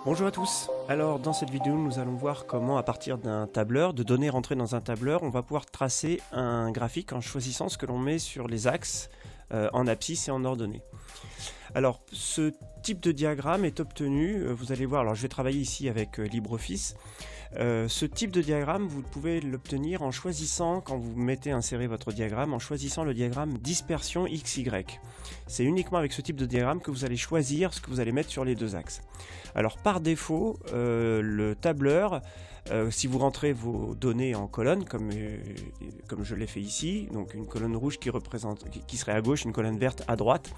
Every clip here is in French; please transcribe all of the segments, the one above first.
Bonjour à tous. Alors dans cette vidéo nous allons voir comment à partir d'un tableur, de données rentrées dans un tableur, on va pouvoir tracer un graphique en choisissant ce que l'on met sur les axes en abscisse et en ordonnée. Alors ce type de diagramme est obtenu, vous allez voir, alors je vais travailler ici avec LibreOffice. Ce type de diagramme, vous pouvez l'obtenir en choisissant, quand vous mettez insérer votre diagramme, en choisissant le diagramme dispersion XY. C'est uniquement avec ce type de diagramme que vous allez choisir ce que vous allez mettre sur les deux axes. Alors par défaut, le tableur, si vous rentrez vos données en colonne, comme je l'ai fait ici, donc une colonne rouge qui serait à gauche, une colonne verte à droite,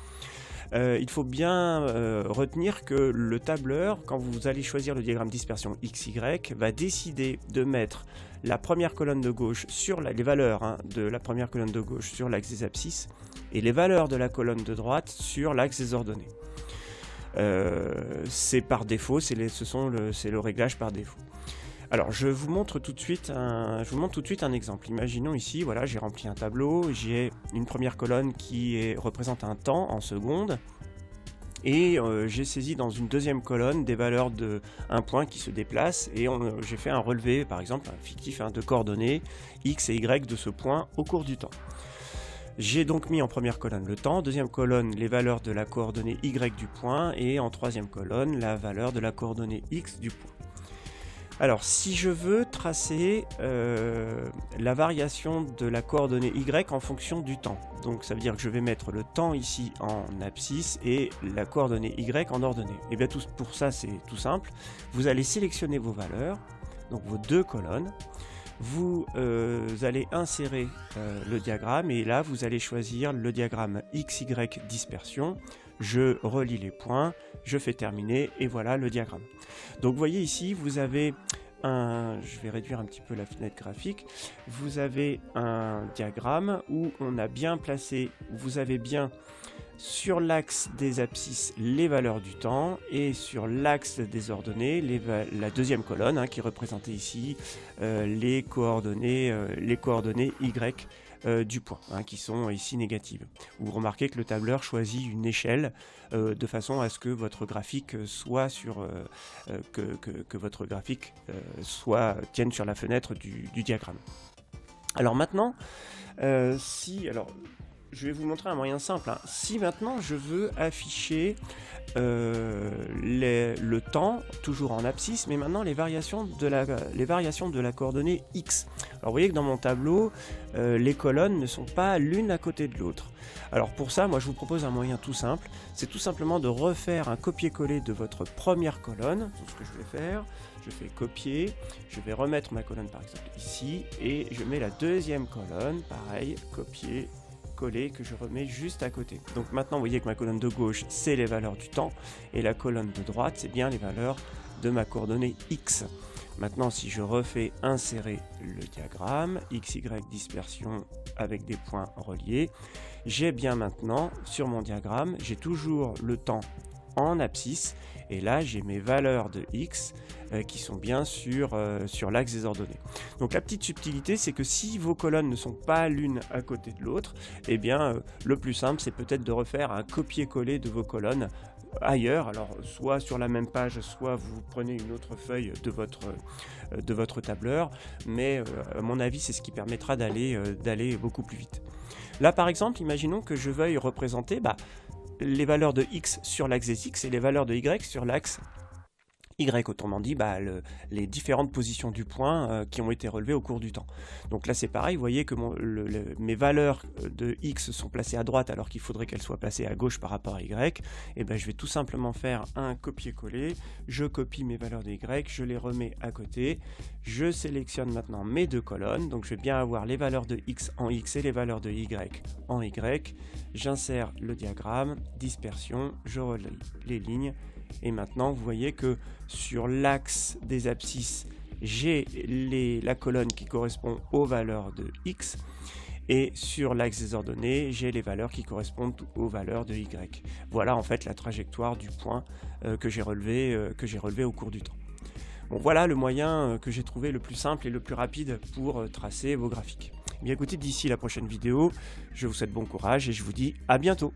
il faut bien retenir que le tableur, quand vous allez choisir le diagramme dispersion XY, va décider de mettre la première colonne de gauche sur les valeurs de la première colonne de gauche sur l'axe des abscisses et les valeurs de la colonne de droite sur l'axe des ordonnées. C'est par défaut, c'est le réglage par défaut. Alors je vous montre tout de suite un exemple. Imaginons ici, voilà, j'ai rempli un tableau, j'ai une première colonne qui représente un temps en secondes, et j'ai saisi dans une deuxième colonne des valeurs de un point qui se déplace, et j'ai fait un relevé, par exemple, un fictif de coordonnées x et y de ce point au cours du temps. J'ai donc mis en première colonne le temps, deuxième colonne les valeurs de la coordonnée y du point, et en troisième colonne la valeur de la coordonnée x du point. Alors, si je veux tracer la variation de la coordonnée y en fonction du temps, donc ça veut dire que je vais mettre le temps ici en abscisse et la coordonnée y en ordonnée. Et bien pour ça, c'est tout simple. Vous allez sélectionner vos valeurs, donc vos deux colonnes. Vous allez insérer le diagramme et là, vous allez choisir le diagramme XY dispersion. Je relie les points, je fais terminer et voilà le diagramme. Donc vous voyez ici, vous avez je vais réduire un petit peu la fenêtre graphique, vous avez un diagramme où on a bien placé, vous avez bien sur l'axe des abscisses les valeurs du temps et sur l'axe des ordonnées la deuxième colonne qui est représentée ici les coordonnées Y du point qui sont ici négatives. Vous remarquez que le tableur choisit une échelle de façon à ce que votre graphique soit tienne sur la fenêtre du diagramme. Alors maintenant, je vais vous montrer un moyen simple. Si maintenant je veux afficher le temps, toujours en abscisse, mais maintenant les variations de la coordonnée x. Alors vous voyez que dans mon tableau, les colonnes ne sont pas l'une à côté de l'autre. Alors pour ça, moi je vous propose un moyen tout simple, c'est tout simplement de refaire un copier-coller de votre première colonne. C'est ce que je vais faire. Je fais copier, je vais remettre ma colonne par exemple ici, et je mets la deuxième colonne, pareil, copier, coller, que je remets juste à côté. Donc maintenant vous voyez que ma colonne de gauche c'est les valeurs du temps et la colonne de droite c'est bien les valeurs de ma coordonnée x. Maintenant si je refais insérer le diagramme XY dispersion avec des points reliés, j'ai bien maintenant sur mon diagramme, j'ai toujours le temps en abscisse et là j'ai mes valeurs de x qui sont bien sur l'axe des ordonnées. Donc la petite subtilité c'est que si vos colonnes ne sont pas l'une à côté de l'autre, eh bien le plus simple c'est peut-être de refaire un copier-coller de vos colonnes ailleurs, alors soit sur la même page, soit vous prenez une autre feuille de votre tableur, mais à mon avis c'est ce qui permettra d'aller beaucoup plus vite. Là par exemple, imaginons que je veuille représenter les valeurs de x sur l'axe des x et les valeurs de y sur l'axe y, autrement dit les différentes positions du point qui ont été relevées au cours du temps. Donc là c'est pareil, vous voyez que mes valeurs de x sont placées à droite alors qu'il faudrait qu'elles soient placées à gauche par rapport à y, et je vais tout simplement faire un copier-coller, je copie mes valeurs de y, je les remets à côté, je sélectionne maintenant mes deux colonnes, donc je vais bien avoir les valeurs de x en x et les valeurs de y en y, j'insère le diagramme, dispersion, je relie les lignes. Et maintenant vous voyez que sur l'axe des abscisses j'ai la colonne qui correspond aux valeurs de x et sur l'axe des ordonnées j'ai les valeurs qui correspondent aux valeurs de y. Voilà en fait la trajectoire du point que j'ai relevé au cours du temps. Bon, voilà le moyen que j'ai trouvé le plus simple et le plus rapide pour tracer vos graphiques. Bien écoutez, d'ici la prochaine vidéo, je vous souhaite bon courage et je vous dis à bientôt.